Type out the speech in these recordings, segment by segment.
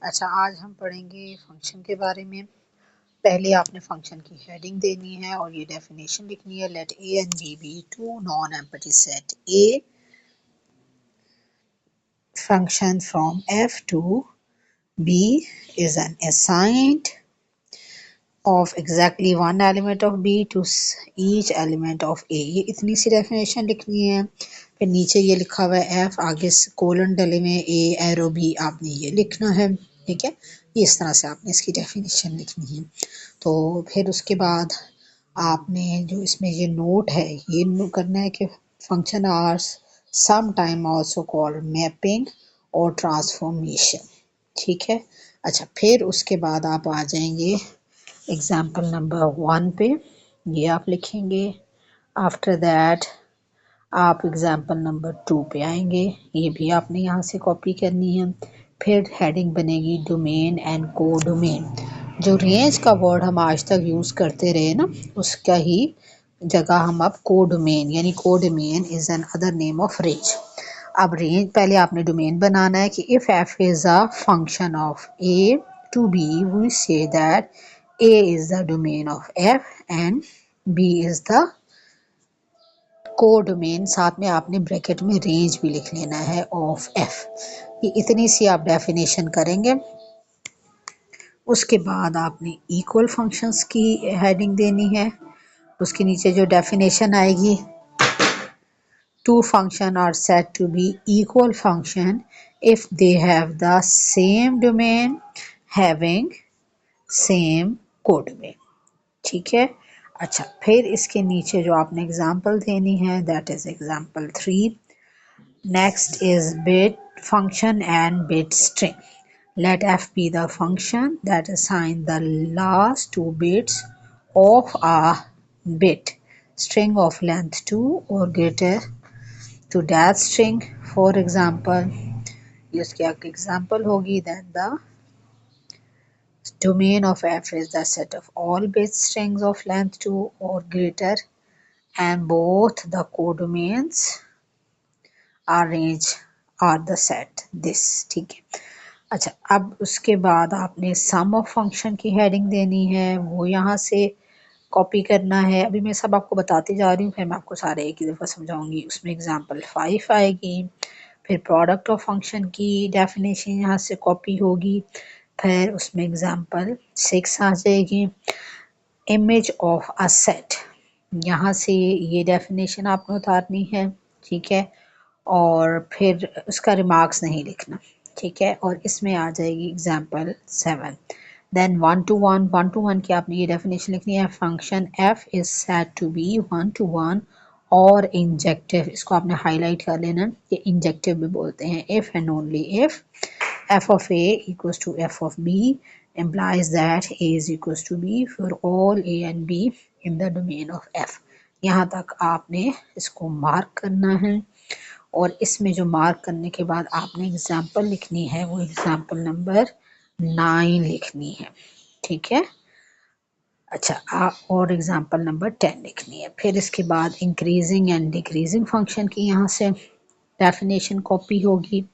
अच्छा, आज हम पढ़ेंगे फंक्शन के बारे में। पहले आपने फंक्शन की हेडिंग देनी है और ये डेफिनेशन लिखनी है। Let A and B be two non empty set a function from f to b is an assigned of exactly one element of b to each element of a। ये इतनी सी definition लिखनी है। फिर नीचे ये लिखा हुआ है f, आगे कोलन डले में a एरो b, आपने ये लिखना है। ठीक है, ये इस तरह से आपने इसकी डेफिनेशन लिखनी है। तो फिर उसके बाद आपने जो इसमें ये नोट है ये करना है कि function are some time also called mapping और ट्रांसफॉर्मेशन। ठीक है। अच्छा, फिर उसके बाद आप आ जाएंगे एग्जाम्पल नंबर 1 पे, ये आप लिखेंगे। आफ्टर दैट आप एग्जाम्पल नंबर 2 पे आएंगे, ये भी आपने यहाँ से कॉपी करनी है। फिर हेडिंग बनेगी डोमेन एंड को डोमेन। जो रेंज का वर्ड हम आज तक यूज़ करते रहे ना, उसका ही जगह हम अब को डोमेन, यानी codomain is another name of range. अब रेंज पहले आपने डोमेन बनाना है कि if f is a function of A to B, we say that A is the domain of F and B is the codomain. साथ में आपने bracket में रेंज भी लिख लेना है ऑफ F। ये इतनी सी आप डेफिनेशन करेंगे। उसके बाद आपने इक्वल फंक्शंस की हेडिंग देनी है। उसके नीचे जो डेफिनेशन आएगी, two function are said to be equal function if they have the same domain having same codomain. ठीक है। अच्छा, फिर इसके नीचे जो आपने एग्जाम्पल देनी है that is example 3। Next is bit function and bit string. Let f be the function that assign the last two bits of a bit string of length 2 or greater to that string। For example, ये उसकी example होगी, then the domain of f is the set of all bit strings of length 2 or greater and both the codomains are range are the set this। ठीक है। अच्छा, अब उसके बाद आपने सम ऑफ फंक्शन की हेडिंग देनी है, वो यहाँ से कॉपी करना है। अभी मैं सब आपको बताती जा रही हूँ, फिर मैं आपको सारे एक ही दफ़ा समझाऊंगी। उसमें एग्जांपल 5 आएगी। फिर प्रोडक्ट ऑफ फंक्शन की डेफिनेशन यहाँ से कॉपी होगी। फिर उसमें एग्जांपल 6 आ जाएगी। इमेज ऑफ अ सेट, यहाँ से ये डेफिनेशन आपने उतारनी है। ठीक है। और फिर उसका रिमार्क्स नहीं लिखना। ठीक है। और इसमें आ जाएगी एग्जांपल 7। देन 1 to 1 की आपने ये डेफिनेशन लिखनी है। Function f is said to be 1 to 1 और इंजेक्टिव, इसको आपने हाईलाइट कर लेना, ये इंजेक्टिव भी बोलते हैं। If and only if f of a equals to f of b implies that a is equals to b for all a and b in the domain of f। यहाँ तक आपने इसको मार्क करना है। और इसमें जो मार्क करने के बाद आपने एग्जाम्पल लिखनी है, वो एग्जाम्पल नंबर 9 लिखनी है। ठीक है। अच्छा, और एग्जाम्पल नंबर 10 लिखनी है। फिर इसके बाद इंक्रीजिंग एंड डिक्रीजिंग फंक्शन की यहाँ से डेफिनेशन कॉपी होगी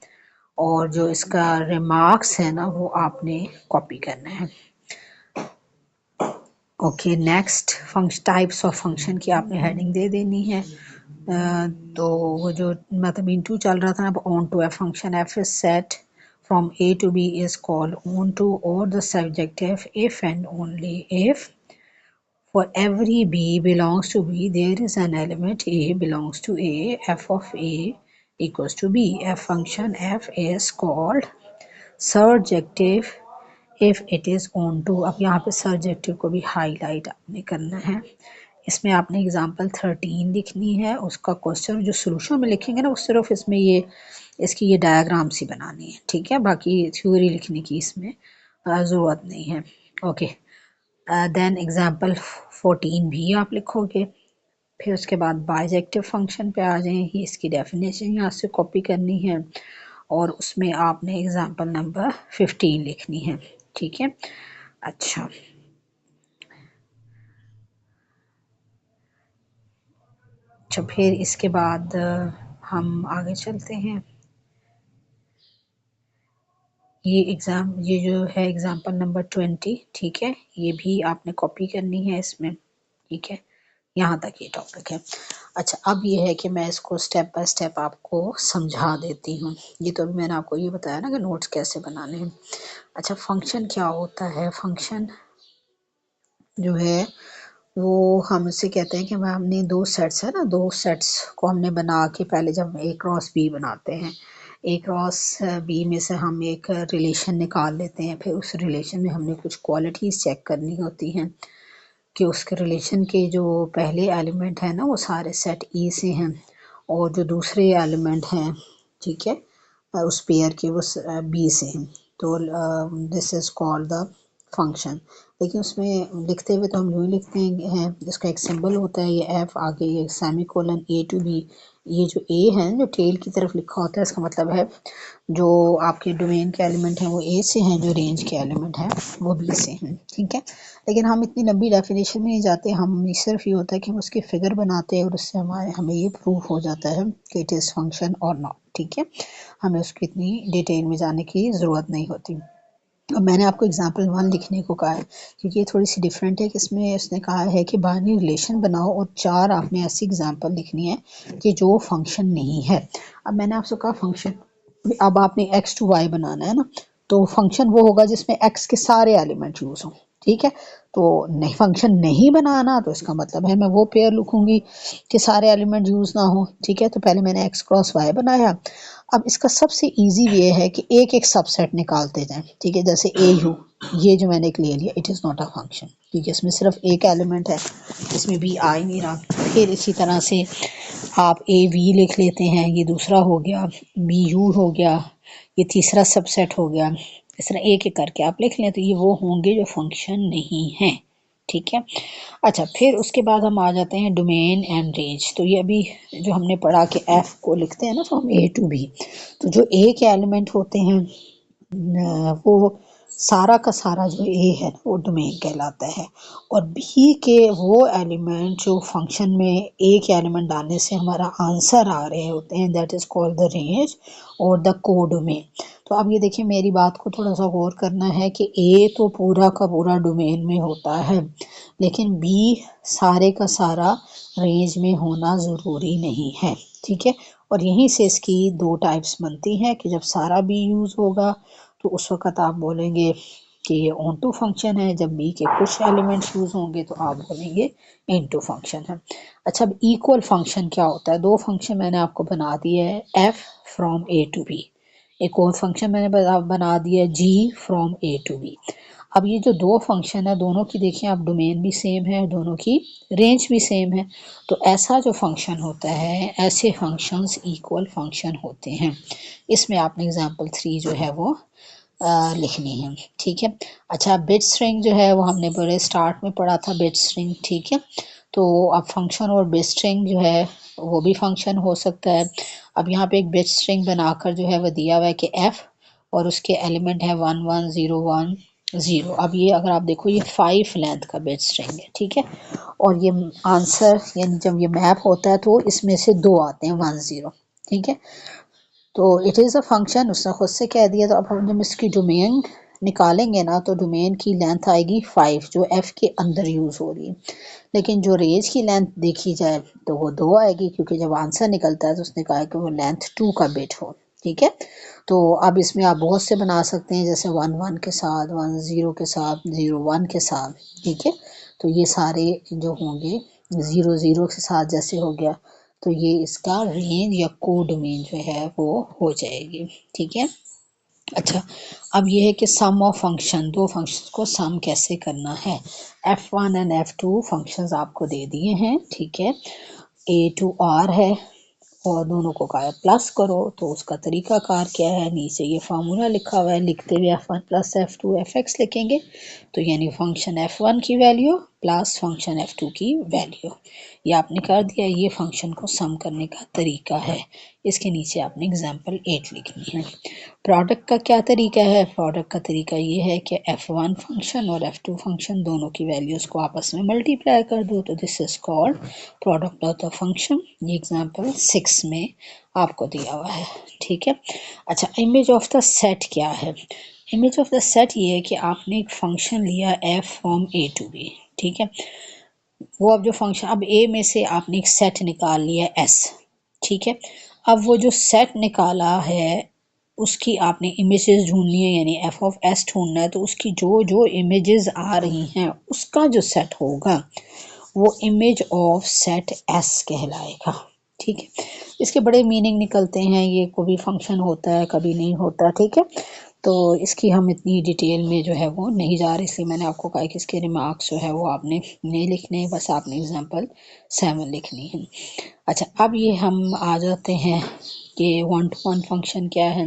और जो इसका रिमार्क्स है ना, वो आपने कॉपी करना है। Okay, next function types of function की आपने हेडिंग दे देनी है। तो वो जो मतलब इनटू चल रहा था ना, onto F function F is set from A to B is called onto और the subjective if and only if for every b belongs to b there is an element a belongs to a, f of a equals to b। f function f is called surjective if it is on to। अब यहाँ पे surjective को भी highlight आपने करना है। इसमें आपने एग्जाम्पल 13 लिखनी है। उसका क्वेश्चन जो सोल्यूशन में लिखेंगे ना, वो सिर्फ इसमें ये इसकी ये डायग्राम सी बनानी है। ठीक है, बाकी थ्योरी लिखने की इसमें ज़रूरत नहीं है। ओके, देन एग्जाम्पल 14 भी आप लिखोगे। फिर उसके बाद बाइजेक्टिव फंक्शन पे आ जाएंगी। इसकी डेफिनेशन यहाँ से कॉपी करनी है और उसमें आपने एग्जाम्पल नंबर 15 लिखनी है। ठीक है। अच्छा, फिर इसके बाद हम आगे चलते हैं। ये जो है एग्जाम्पल नंबर 20, ठीक है, ये भी आपने कॉपी करनी है इसमें, ठीक है, यहाँ तक ये टॉपिक है। अच्छा, अब ये है कि मैं इसको स्टेप बाय स्टेप आपको समझा देती हूँ। ये तो अभी मैंने आपको ये बताया ना कि नोट्स कैसे बनाने हैं। अच्छा, फंक्शन क्या होता है? फंक्शन जो है वो हम इसे कहते हैं कि हमने दो सेट्स है ना, दो सेट्स को हमने बना के पहले जब ए क्रॉस बी बनाते हैं, ए क्रॉस बी में से हम एक रिलेशन निकाल लेते हैं, फिर उस रिलेशन में हमने कुछ क्वालिटीज़ चेक करनी होती हैं कि उसके रिलेशन के जो पहले एलिमेंट हैं ना वो सारे सेट ई से हैं, और जो दूसरे एलिमेंट हैं, ठीक है, उस पेयर के वो बी से हैं। तो this is called the function. लेकिन उसमें लिखते हुए तो हम यूँ लिखते हैं, जिसका एक सिंबल होता है ये एफ, आगे ये semicolon A to B. ये जो ए है जो टेल की तरफ लिखा होता है, इसका मतलब है जो आपके डोमेन के एलिमेंट हैं वो ए से हैं, जो रेंज के एलिमेंट हैं वो बी से हैं, ठीक है। लेकिन हम इतनी लंबी डेफिनेशन में नहीं जाते, हम सिर्फ ये होता है कि हम उसकी फिगर बनाते हैं और उससे हमें ये प्रूफ हो जाता है कि इट इज़ फंक्शन और नॉट, ठीक है। हमें उसकी इतनी डिटेल में जाने की ज़रूरत नहीं होती। अब मैंने आपको एग्जाम्पल 1 लिखने को कहा है क्योंकि ये थोड़ी सी डिफरेंट है कि इसमें उसने कहा है कि बाइनरी रिलेशन बनाओ और 4 आपने ऐसी एग्जाम्पल लिखनी है कि जो फंक्शन नहीं है। अब मैंने आपसे कहा फंक्शन, अब आपने x टू y बनाना है ना, तो फंक्शन वो होगा जिसमें x के सारे एलिमेंट यूज हों, ठीक है। तो नहीं, फंक्शन नहीं बनाना तो इसका मतलब है मैं वो पेयर लिखूंगी कि सारे एलिमेंट यूज ना हो, ठीक है। तो पहले मैंने x क्रॉस y बनाया। अब इसका सबसे इजी वे है कि एक एक सबसेट निकालते जाएं, ठीक है। जैसे ए यू, ये जो मैंने एक ले लिया, it is not a function क्योंकि इसमें सिर्फ एक एलिमेंट है, इसमें भी आ ही नहीं रहा। फिर इसी तरह से आप ए वी लिख लेते हैं, ये दूसरा हो गया, बी यू हो गया, ये तीसरा सबसेट हो गया। इस तरह एक एक करके आप लिख लें, तो ये वो होंगे जो फंक्शन नहीं हैं, ठीक है। अच्छा, फिर उसके बाद हम आ जाते हैं डोमेन एंड रेंज। तो ये अभी जो हमने पढ़ा कि एफ को लिखते हैं ना फ्रॉम ए टू बी, तो जो ए के एलिमेंट होते हैं वो सारा का सारा जो ए है वो डोमेन कहलाता है, और बी के वो एलिमेंट जो फंक्शन में ए के एलिमेंट डालने से हमारा आंसर आ रहे होते हैं, that is called the range और द कोडोमेन। तो अब ये देखिए, मेरी बात को थोड़ा सा गौर करना है कि ए तो पूरा का पूरा डोमेन में होता है, लेकिन बी सारे का सारा रेंज में होना ज़रूरी नहीं है, ठीक है। और यहीं से इसकी दो टाइप्स बनती हैं कि जब सारा बी यूज़ होगा तो उस वक़्त आप बोलेंगे कि ये ऑन टू फंक्शन है, जब बी के कुछ एलिमेंट्स यूज़ होंगे तो आप बोलेंगे इन टू फंक्शन है। अच्छा, अब इक्वल फंक्शन क्या होता है? दो फंक्शन मैंने आपको बना दिए है, f from A to B, एक और फंक्शन मैंने बना दिया g from A to B. अब ये जो दो फंक्शन है, दोनों की देखिए आप डोमेन भी सेम है, दोनों की रेंज भी सेम है। तो ऐसा जो फंक्शन होता है, ऐसे फंक्शंस इक्वल फंक्शन होते हैं। इसमें आपने एग्जांपल 3 जो है वो लिखनी है, ठीक है। अच्छा, बिट स्ट्रिंग जो है वो हमने बड़े स्टार्ट में पढ़ा था, बिट स्ट्रिंग, ठीक है। तो अब फंक्शन और बिट स्ट्रिंग जो है वो भी फंक्शन हो सकता है। अब यहाँ पे एक बिट स्ट्रिंग बनाकर जो है वो दिया हुआ है कि एफ और उसके एलिमेंट है 1101 0। अब ये अगर आप देखो, ये 5 लेंथ का बिट स्ट्रिंग है, ठीक है। और ये आंसर यानी जब ये मैप होता है तो इसमें से दो आते हैं 10, ठीक है। तो इट इज़ अ फंक्शन, उसने खुद से कह दिया। तो अब हम जब इसकी डोमेन निकालेंगे ना, तो डोमेन की लेंथ आएगी 5 जो एफ के अंदर यूज़ हो रही है। लेकिन जो रेंज की लेंथ देखी जाए तो वो 2 आएगी, क्योंकि जब आंसर निकलता है तो उसने कहा कि वो लेंथ 2 का बिट हो, ठीक है। तो अब इसमें आप बहुत से बना सकते हैं, जैसे 1 1 के साथ, 1 0 के साथ, 0 1 के साथ, ठीक है। तो ये सारे जो होंगे 0 0 के साथ जैसे हो गया, तो ये इसका रेंज या कोडोमेन जो है वो हो जाएगी, ठीक है। अच्छा, अब ये है कि सम ऑफ फंक्शन, दो फंक्शंस को सम कैसे करना है। f1 एंड f2 फंक्शंस आपको दे दिए हैं, ठीक है। a to r है और दोनों को कहा प्लस करो, तो उसका तरीका कार क्या है, नीचे ये फार्मूला लिखा हुआ है, लिखते हुए f1 प्लस f2 fx लिखेंगे, तो यानी फंक्शन f1 की वैल्यू प्लस फंक्शन f2 की वैल्यू। ये आपने कर दिया, ये फंक्शन को सम करने का तरीका है। इसके नीचे आपने एग्जाम्पल 8 लिखनी है। प्रोडक्ट का क्या तरीका है? प्रोडक्ट का तरीका ये है कि f1 फंक्शन और f2 फंक्शन दोनों की वैल्यूज़ को आपस में मल्टीप्लाई कर दो, तो this is called product of the function. ये एग्जाम्पल 6 में आपको दिया हुआ है, ठीक है। अच्छा, इमेज ऑफ द सेट क्या है? इमेज ऑफ द सेट ये है कि आपने एक फंक्शन लिया f from a to b, ठीक है। वो अब जो फंक्शन, अब a में से आपने एक सेट निकाल लिया s, ठीक है। अब वो जो सेट निकाला है उसकी आपने इमेजेस ढूंढनी है, यानी f ऑफ s ढूंढना है, तो उसकी जो जो इमेजेस आ रही हैं उसका जो सेट होगा वो इमेज ऑफ सेट s कहलाएगा, ठीक है। इसके बड़े मीनिंग निकलते हैं, ये कभी फंक्शन होता है कभी नहीं होता, ठीक है। तो इसकी हम इतनी डिटेल में जो है वो नहीं जा रहे, इसलिए मैंने आपको कहा कि इसके रिमार्क्स जो है वो आपने नहीं लिखने हैं, बस आपने एग्जांपल 7 लिखनी है। अच्छा, अब ये हम आ जाते हैं कि 1 to 1 फंक्शन क्या है।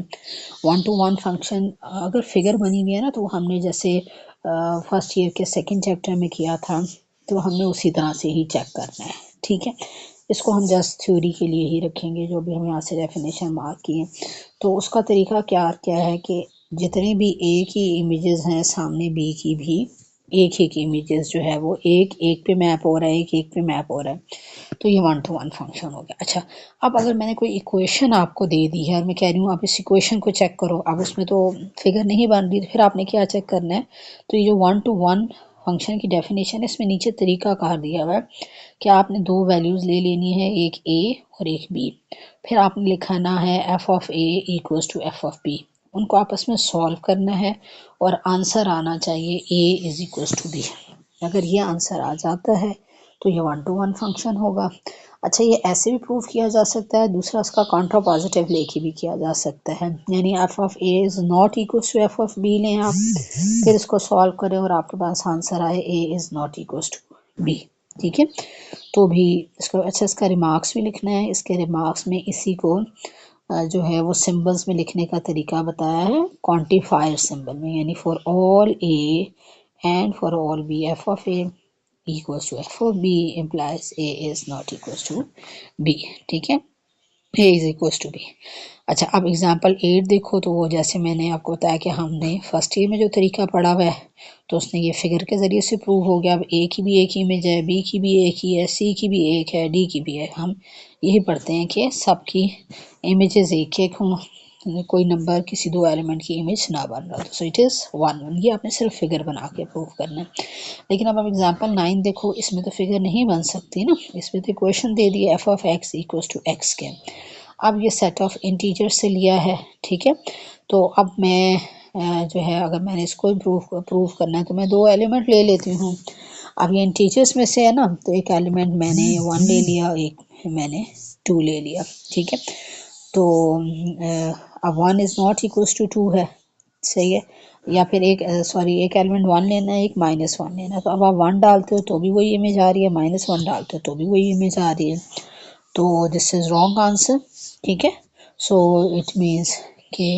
1 to 1 फंक्शन अगर फिगर बनी हुई है ना, तो हमने जैसे फर्स्ट ईयर के सेकंड चैप्टर में किया था, तो हमने उसी तरह से ही चेक करना है, ठीक है। इसको हम जस्ट थ्योरी के लिए ही रखेंगे, जो भी हम यहाँ से डेफिनेशन मार्क किए। तो उसका तरीका क्या क्या है कि जितने भी ए की इमेजेस हैं सामने बी की भी एक एक इमेजेस जो है वो एक एक पे मैप हो रहा है, एक एक पे मैप हो रहा है, तो ये 1 to 1 फंक्शन हो गया। अच्छा, अब अगर मैंने कोई इक्वेशन आपको दे दी है और मैं कह रही हूँ आप इस इक्वेशन को चेक करो, अब उसमें तो फिगर नहीं बन रही, तो फिर आपने क्या चेक करना है? तो ये जो 1 to 1 फंक्शन की डेफिनेशन है, इसमें नीचे तरीका कहा दिया हुआ है कि आपने दो वैल्यूज़ ले लेनी है, एक a और एक b। फिर आपने लिखाना है f of a equals to f of b, उनको आपस में सॉल्व करना है और आंसर आना चाहिए a is equals to b। अगर ये आंसर आ जाता है तो ये 1 to 1 फंक्शन होगा। अच्छा, ये ऐसे भी प्रूव किया जा सकता है, दूसरा इसका काउंटर पॉजिटिव लेके भी किया जा सकता है, यानी f of a is not equals to f of b लें आप, फिर इसको सॉल्व करें और आपके पास आंसर आए a is not equals to b, ठीक है। तो भी इसको अच्छा, इसका रिमार्क्स भी लिखना है। इसके रिमार्क्स में इसी को जो है वो सिंबल्स में लिखने का तरीका बताया है, क्वांटिफायर सिंबल में, यानी for all A and for all B f of A equals to f of B implies A is not equals to B, ठीक है। A is equals to B. अच्छा, अब एग्जाम्पल 8 देखो, तो वो जैसे मैंने आपको बताया कि हमने फर्स्ट ईयर में जो तरीका पढ़ा हुआ है, तो उसने ये फिगर के ज़रिए से प्रूव हो गया। अब ए की भी एक ही इमेज है, बी की भी एक ही है, सी की भी एक है, डी की भी है। हम यही पढ़ते हैं कि सबकी इमेजेस एक एक हों, कोई नंबर किसी दो एलिमेंट की इमेज ना बन रहा, सो इट इज़ 1 1। ये आपने सिर्फ फिगर बना के प्रूव करना है। लेकिन अब एग्जाम्पल 9 देखो, इसमें तो फिगर नहीं बन सकती ना, इसमें तो इक्वेशन दे दी f of x equals to x के। अब ये सेट ऑफ इंटीजर से लिया है, ठीक है। तो अब मैं जो है, अगर मैंने इसको प्रूव करना है तो मैं दो एलिमेंट ले लेती हूँ। अब ये इंटीजर्स में से है ना, तो एक एलिमेंट मैंने 1 ले लिया, एक मैंने 2 ले लिया, ठीक है। तो अब 1 इज़ नॉट इक्वल्स टू 2 है, सही है। या फिर एक सॉरी, एक एलिमेंट 1 लेना है, एक -1 लेना है। तो अब आप 1 डालते हो तो भी वही इमेज आ रही है, -1 डालते हो तो भी वही इमेज आ रही है, तो दिस इज़ रॉन्ग आंसर, ठीक है। सो इट मीन्स कि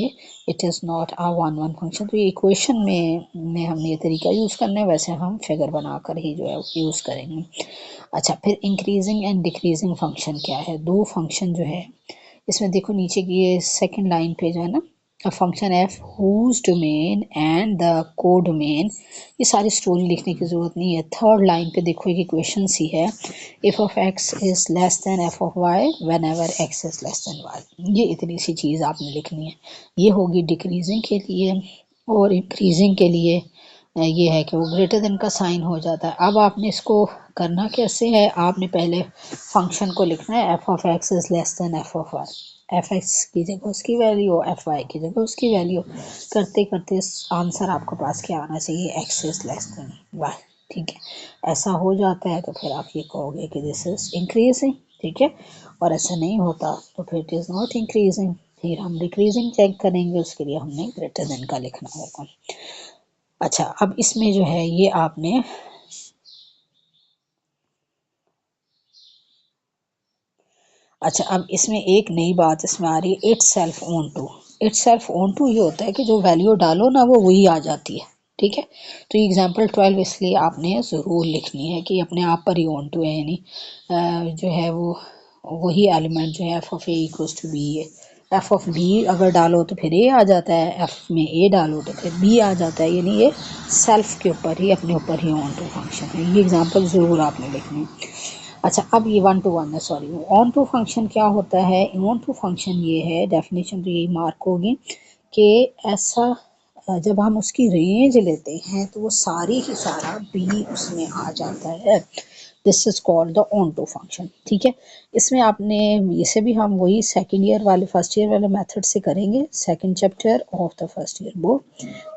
it is not a 1 1 function. तो ये इक्वेशन में हमने ये तरीका यूज़ करना है, वैसे हम फिगर बनाकर ही जो है यूज़ करेंगे। अच्छा, फिर इंक्रीजिंग एंड डिक्रीजिंग फंक्शन क्या है? दो फंक्शन जो है इसमें देखो, नीचे की ये सेकंड लाइन पे जो है ना, a function f whose domain and the codomain, ये सारी स्टोरी लिखने की ज़रूरत नहीं है। थर्ड लाइन पे देखो एक इक्वेशन सी है, if of x is less than f of y whenever x is less than y। ये इतनी सी चीज़ आपने लिखनी है। ये होगी डिक्रीजिंग के लिए, और इंक्रीजिंग के लिए ये है कि वो ग्रेटर देन का साइन हो जाता है। अब आपने इसको करना कैसे है? आपने पहले फंक्शन को लिखना है f of x is less than f of y, F x की जगह उसकी वैल्यू, एफ वाई की जगह उसकी वैल्यू, करते करते आंसर आपके पास क्या आना चाहिए? X is less than y, ठीक है। ऐसा हो जाता है तो फिर आप ये कहोगे कि दिस इज इंक्रीजिंग, ठीक है। और ऐसा नहीं होता तो फिर इट इज़ नॉट इंक्रीजिंग। फिर हम डिक्रीजिंग चेक करेंगे, उसके लिए हमने ग्रेटर देन का लिखना होगा। अच्छा, अब इसमें जो है ये आपने अच्छा, अब इसमें एक नई बात इसमें आ रही है, itself onto. Itself onto ये होता है कि जो वैल्यू डालो ना वो वही आ जाती है, ठीक है। तो एग्जाम्पल 12 इसलिए आपने ज़रूर लिखनी है कि अपने आप पर ही ऑन टू है, यानी जो है वो वही एलिमेंट जो है f of A equals to B है। एफ ऑफ बी अगर डालो तो फिर ए आ जाता है, एफ में ए डालो तो फिर बी आ जाता है, यानी ये सेल्फ के ऊपर ही, अपने ऊपर ही ऑन टू फंक्शन है। ये एग्जाम्पल ज़रूर आपने लिखनी है। अच्छा, अब ये 1 to 1 है, सॉरी, ऑन टू फंक्शन क्या होता है? ऑन टू फंक्शन ये है, डेफिनेशन तो यही मार्क होगी कि ऐसा जब हम उसकी रेंज लेते हैं तो वो सारी ही सारा बी उसमें आ जाता है। This is called the onto function. ठीक है, इसमें आपने इसे भी हम वही सेकंड ईयर वाले फर्स्ट ईयर वाले मेथड से करेंगे, second chapter of the first year book.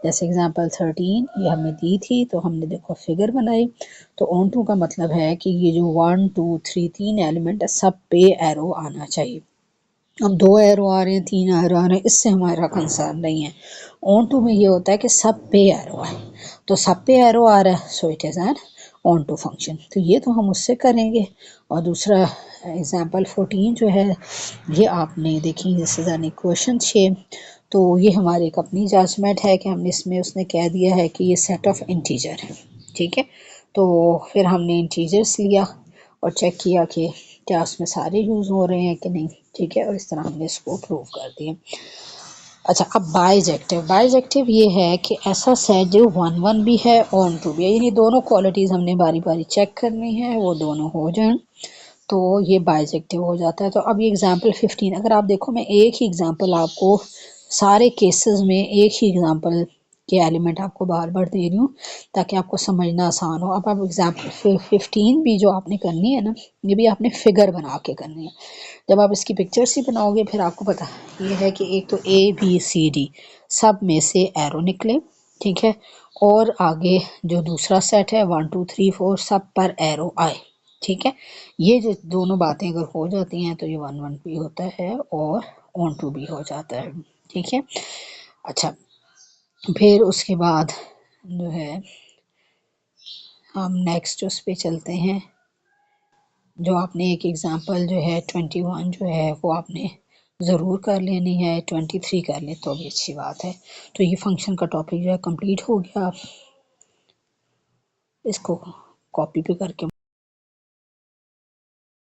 जैसे एग्जांपल 13 ये हमें दी थी तो हमने देखो फिगर बनाई। तो ऑन टू का मतलब है कि ये जो 1 2 3 तीन एलिमेंट है सब पे एरो आना चाहिए। अब 2 एरो आ रहे हैं, 3 एरो आ रहे हैं, इससे हमारा कंसर्न नहीं है। ऑन टू में ये होता है कि सब पे एरो है, तो सब पे एरो आ रहा है, so it is an onto function. तो ये तो हम उससे करेंगे। और दूसरा एग्जांपल 14 जो है ये आपने देखी, this is an equation shape. तो ये हमारी एक अपनी जजमेंट है कि हमने इसमें उसने कह दिया है कि ये सेट ऑफ इंटीजर है। ठीक है, तो फिर हमने इंटीजर्स लिया और चेक किया कि क्या उसमें सारे यूज़ हो रहे हैं कि नहीं। ठीक है, और इस तरह हमने इसको प्रूव कर दिया। अच्छा, अब बाइजेक्टिव। बाइजेक्टिव ये है कि ऐसा सेट जो 1 1 भी है ऑन टू भी है, यानी दोनों क्वालिटीज़ हमने बारी बारी चेक करनी है, वो दोनों हो जाएं तो ये बाइजेक्टिव हो जाता है। तो अब ये एग्जांपल 15 अगर आप देखो, मैं एक ही एग्जांपल आपको सारे केसेस में एक ही एग्जांपल के एलिमेंट आपको बार बार दे रही हूँ ताकि आपको समझना आसान हो। अब आप एग्जांपल 15 भी जो आपने करनी है ना, ये भी आपने फिगर बना के करनी है। जब आप इसकी पिक्चर्स ही बनाओगे फिर आपको पता ये है कि एक तो ए बी सी डी सब में से एरो निकले। ठीक है, और आगे जो दूसरा सेट है 1 2 3 4 सब पर एरो आए। ठीक है, ये जो दोनों बातें अगर हो जाती हैं तो ये 1 1 भी होता है और ऑन टू भी हो जाता है। ठीक है, अच्छा, फिर उसके बाद जो है हम नेक्स्ट उस पे चलते हैं। जो आपने एक एग्जांपल जो है 21 जो है वो आपने ज़रूर कर लेनी है, 23 कर ले तो भी अच्छी बात है। तो ये फंक्शन का टॉपिक जो है कंप्लीट हो गया। इसको कॉपी पे करके